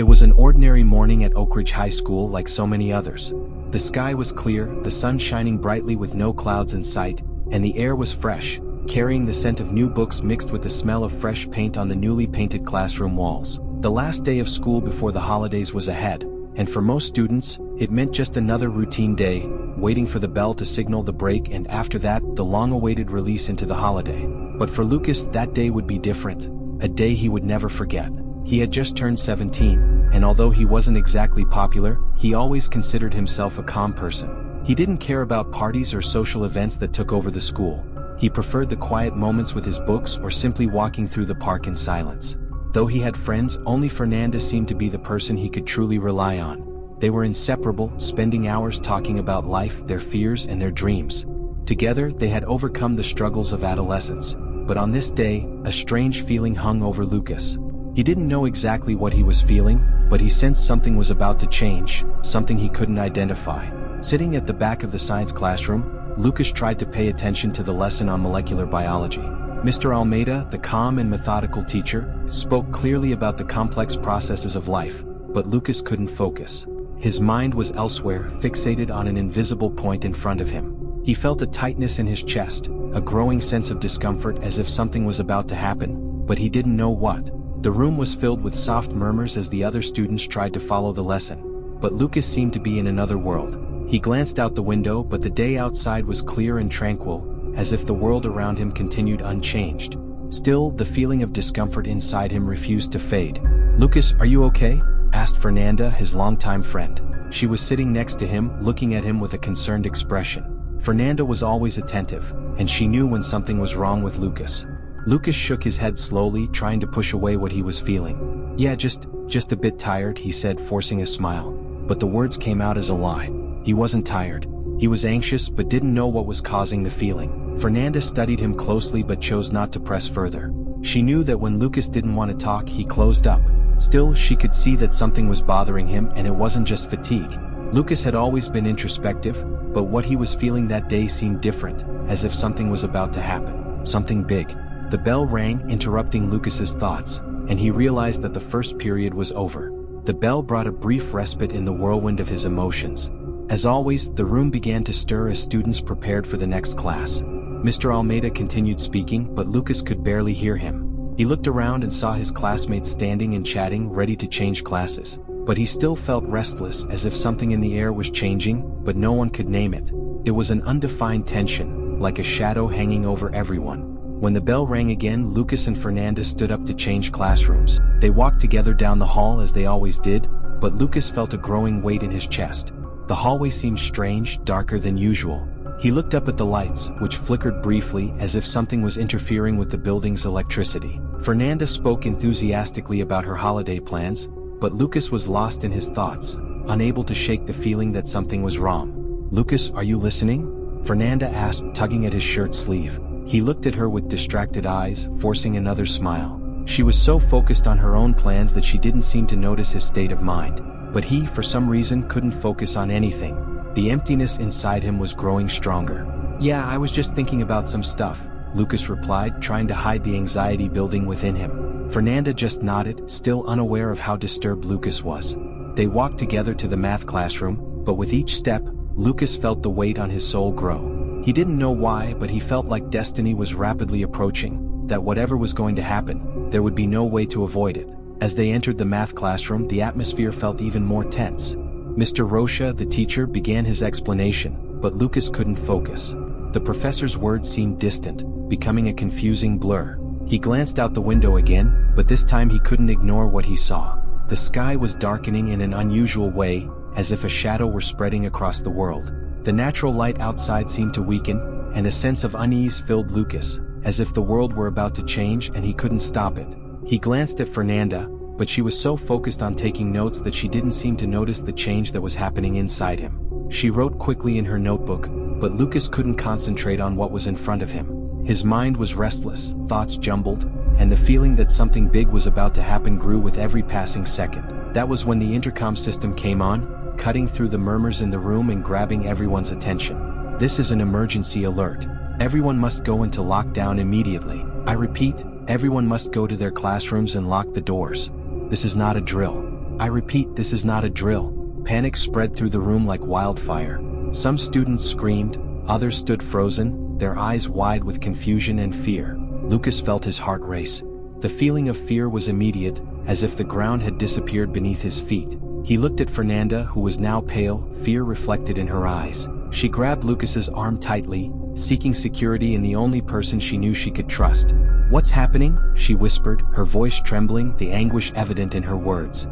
It was an ordinary morning at Oakridge High School like so many others. The sky was clear, the sun shining brightly with no clouds in sight, and the air was fresh, carrying the scent of new books mixed with the smell of fresh paint on the newly painted classroom walls. The last day of school before the holidays was ahead, and for most students, it meant just another routine day, waiting for the bell to signal the break, and after that, the long-awaited release into the holiday. But for Lucas, that day would be different, a day he would never forget. He had just turned 17, and although he wasn't exactly popular, he always considered himself a calm person. He didn't care about parties or social events that took over the school. He preferred the quiet moments with his books or simply walking through the park in silence. Though he had friends, only Fernanda seemed to be the person he could truly rely on. They were inseparable, spending hours talking about life, their fears, and their dreams. Together, they had overcome the struggles of adolescence. But on this day, a strange feeling hung over Lucas. He didn't know exactly what he was feeling, but he sensed something was about to change, something he couldn't identify. Sitting at the back of the science classroom, Lucas tried to pay attention to the lesson on molecular biology. Mr. Almeida, the calm and methodical teacher, spoke clearly about the complex processes of life, but Lucas couldn't focus. His mind was elsewhere, fixated on an invisible point in front of him. He felt a tightness in his chest, a growing sense of discomfort as if something was about to happen, but he didn't know what. The room was filled with soft murmurs as the other students tried to follow the lesson, but Lucas seemed to be in another world. He glanced out the window, but the day outside was clear and tranquil, as if the world around him continued unchanged. Still, the feeling of discomfort inside him refused to fade. "Lucas, are you okay?" asked Fernanda, his longtime friend. She was sitting next to him, looking at him with a concerned expression. Fernanda was always attentive, and she knew when something was wrong with Lucas. Lucas shook his head slowly, trying to push away what he was feeling. "Yeah, just a bit tired," he said, forcing a smile. But the words came out as a lie. He wasn't tired. He was anxious but didn't know what was causing the feeling. Fernanda studied him closely but chose not to press further. She knew that when Lucas didn't want to talk, he closed up. Still, she could see that something was bothering him, and it wasn't just fatigue. Lucas had always been introspective, but what he was feeling that day seemed different, as if something was about to happen. Something big. The bell rang, interrupting Lucas's thoughts, and he realized that the first period was over. The bell brought a brief respite in the whirlwind of his emotions. As always, the room began to stir as students prepared for the next class. Mr. Almeida continued speaking, but Lucas could barely hear him. He looked around and saw his classmates standing and chatting, ready to change classes. But he still felt restless, as if something in the air was changing, but no one could name it. It was an undefined tension, like a shadow hanging over everyone. When the bell rang again, Lucas and Fernanda stood up to change classrooms. They walked together down the hall as they always did, but Lucas felt a growing weight in his chest. The hallway seemed strange, darker than usual. He looked up at the lights, which flickered briefly as if something was interfering with the building's electricity. Fernanda spoke enthusiastically about her holiday plans, but Lucas was lost in his thoughts, unable to shake the feeling that something was wrong. "Lucas, are you listening?" Fernanda asked, tugging at his shirt sleeve. He looked at her with distracted eyes, forcing another smile. She was so focused on her own plans that she didn't seem to notice his state of mind. But he, for some reason, couldn't focus on anything. The emptiness inside him was growing stronger. "Yeah, I was just thinking about some stuff," Lucas replied, trying to hide the anxiety building within him. Fernanda just nodded, still unaware of how disturbed Lucas was. They walked together to the math classroom, but with each step, Lucas felt the weight on his soul grow. He didn't know why, but he felt like destiny was rapidly approaching, that whatever was going to happen, there would be no way to avoid it. As they entered the math classroom, the atmosphere felt even more tense. Mr. Rocha, the teacher, began his explanation, but Lucas couldn't focus. The professor's words seemed distant, becoming a confusing blur. He glanced out the window again, but this time he couldn't ignore what he saw. The sky was darkening in an unusual way, as if a shadow were spreading across the world. The natural light outside seemed to weaken, and a sense of unease filled Lucas, as if the world were about to change and he couldn't stop it. He glanced at Fernanda, but she was so focused on taking notes that she didn't seem to notice the change that was happening inside him. She wrote quickly in her notebook, but Lucas couldn't concentrate on what was in front of him. His mind was restless, thoughts jumbled, and the feeling that something big was about to happen grew with every passing second. That was when the intercom system came on, cutting through the murmurs in the room and grabbing everyone's attention. "This is an emergency alert. Everyone must go into lockdown immediately. I repeat, everyone must go to their classrooms and lock the doors. This is not a drill. I repeat, this is not a drill. Panic spread through the room like wildfire. Some students screamed, others stood frozen, their eyes wide with confusion and fear. Lucas felt his heart race. The feeling of fear was immediate, as if the ground had disappeared beneath his feet. He looked at Fernanda, who was now pale, fear reflected in her eyes. She grabbed Lucas's arm tightly, seeking security in the only person she knew she could trust. "What's happening?" she whispered, her voice trembling, the anguish evident in her words.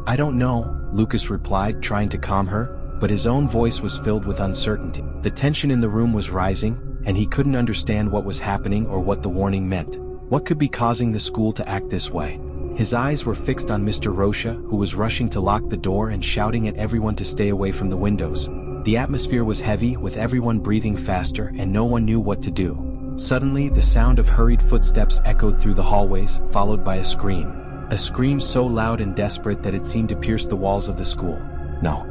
I don't know," Lucas replied, trying to calm her, but his own voice was filled with uncertainty. The tension in the room was rising, and he couldn't understand what was happening or what the warning meant. What could be causing the school to act this way? His eyes were fixed on Mr. Rocha, who was rushing to lock the door and shouting at everyone to stay away from the windows. The atmosphere was heavy, with everyone breathing faster, and no one knew what to do. Suddenly, the sound of hurried footsteps echoed through the hallways, followed by a scream. A scream so loud and desperate that it seemed to pierce the walls of the school. No,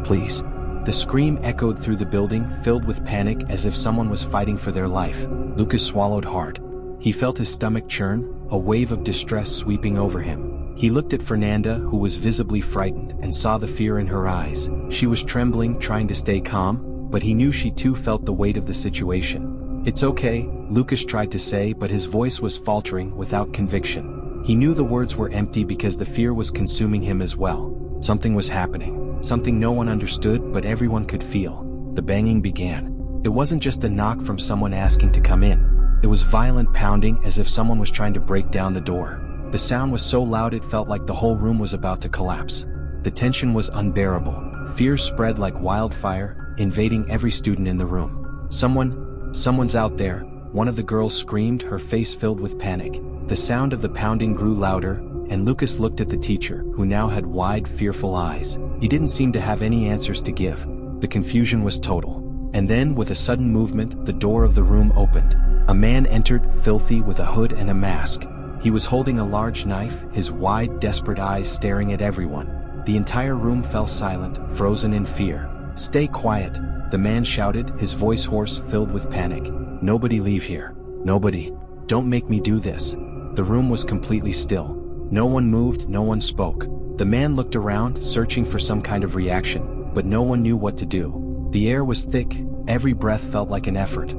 please. The scream echoed through the building, filled with panic as if someone was fighting for their life. Lucas swallowed hard. He felt his stomach churn, a wave of distress sweeping over him. He looked at Fernanda, who was visibly frightened, and saw the fear in her eyes. She was trembling, trying to stay calm, but he knew she too felt the weight of the situation. "It's okay," Lucas tried to say, but his voice was faltering, without conviction. He knew the words were empty because the fear was consuming him as well. Something was happening, something no one understood but everyone could feel. The banging began. It wasn't just a knock from someone asking to come in. It was violent pounding, as if someone was trying to break down the door. The sound was so loud it felt like the whole room was about to collapse. The tension was unbearable. Fear spread like wildfire, invading every student in the room. Someone's out there," one of the girls screamed, her face filled with panic. The sound of the pounding grew louder, and Lucas looked at the teacher, who now had wide, fearful eyes. He didn't seem to have any answers to give. The confusion was total. And then, with a sudden movement, the door of the room opened. A man entered, filthy, with a hood and a mask. He was holding a large knife, his wide, desperate eyes staring at everyone. The entire room fell silent, frozen in fear. "Stay quiet," the man shouted, his voice hoarse, filled with panic. "Nobody leave here. Nobody. Don't make me do this." The room was completely still. No one moved, no one spoke. The man looked around, searching for some kind of reaction, but no one knew what to do. The air was thick, every breath felt like an effort.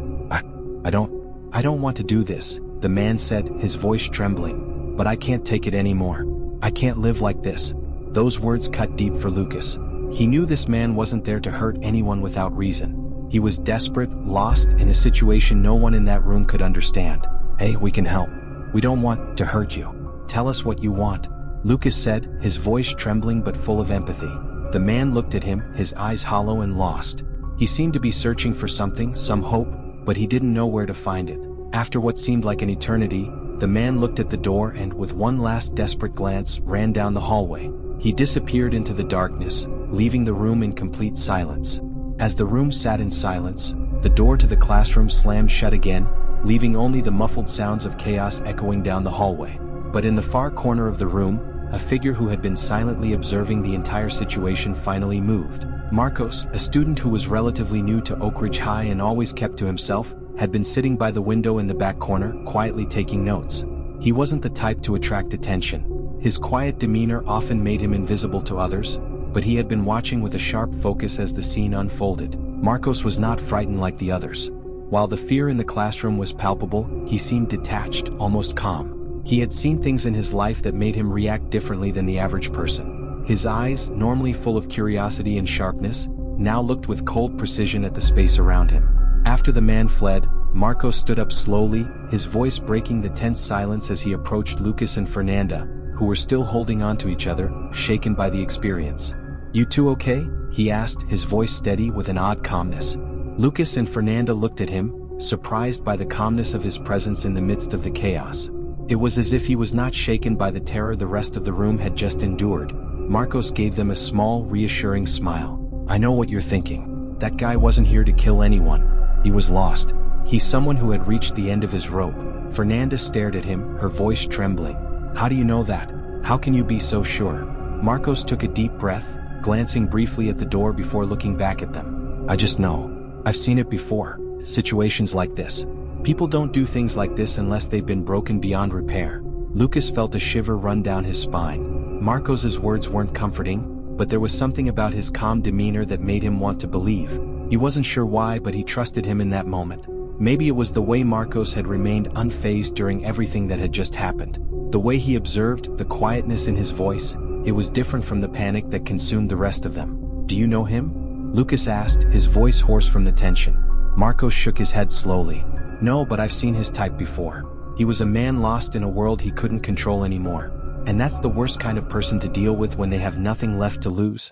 I don't want to do this," the man said, his voice trembling. "But I can't take it anymore. I can't live like this." Those words cut deep for Lucas. He knew this man wasn't there to hurt anyone without reason. He was desperate, lost, in a situation no one in that room could understand. "Hey, we can help. We don't want to hurt you. Tell us what you want," Lucas said, his voice trembling but full of empathy. The man looked at him, his eyes hollow and lost. He seemed to be searching for something, some hope, but he didn't know where to find it. After what seemed like an eternity, the man looked at the door and, with one last desperate glance, ran down the hallway. He disappeared into the darkness, leaving the room in complete silence. As the room sat in silence, the door to the classroom slammed shut again, leaving only the muffled sounds of chaos echoing down the hallway. But in the far corner of the room, a figure who had been silently observing the entire situation finally moved. Marcos, a student who was relatively new to Oakridge High and always kept to himself, had been sitting by the window in the back corner, quietly taking notes. He wasn't the type to attract attention. His quiet demeanor often made him invisible to others, but he had been watching with a sharp focus as the scene unfolded. Marcos was not frightened like the others. While the fear in the classroom was palpable, he seemed detached, almost calm. He had seen things in his life that made him react differently than the average person. His eyes, normally full of curiosity and sharpness, now looked with cold precision at the space around him. After the man fled, Marcos stood up slowly, his voice breaking the tense silence as he approached Lucas and Fernanda, who were still holding on to each other, shaken by the experience. "You two okay?" he asked, his voice steady with an odd calmness. Lucas and Fernanda looked at him, surprised by the calmness of his presence in the midst of the chaos. It was as if he was not shaken by the terror the rest of the room had just endured. Marcos gave them a small, reassuring smile. "I know what you're thinking. That guy wasn't here to kill anyone. He was lost. He's someone who had reached the end of his rope." Fernanda stared at him, her voice trembling. "How do you know that? How can you be so sure?" Marcos took a deep breath, glancing briefly at the door before looking back at them. "I just know. I've seen it before. Situations like this. People don't do things like this unless they've been broken beyond repair." Lucas felt a shiver run down his spine. Marcos's words weren't comforting, but there was something about his calm demeanor that made him want to believe. He wasn't sure why, but he trusted him in that moment. Maybe it was the way Marcos had remained unfazed during everything that had just happened. The way he observed, the quietness in his voice, it was different from the panic that consumed the rest of them. "Do you know him?" Lucas asked, his voice hoarse from the tension. Marcos shook his head slowly. "No, but I've seen his type before. He was a man lost in a world he couldn't control anymore. And that's the worst kind of person to deal with when they have nothing left to lose."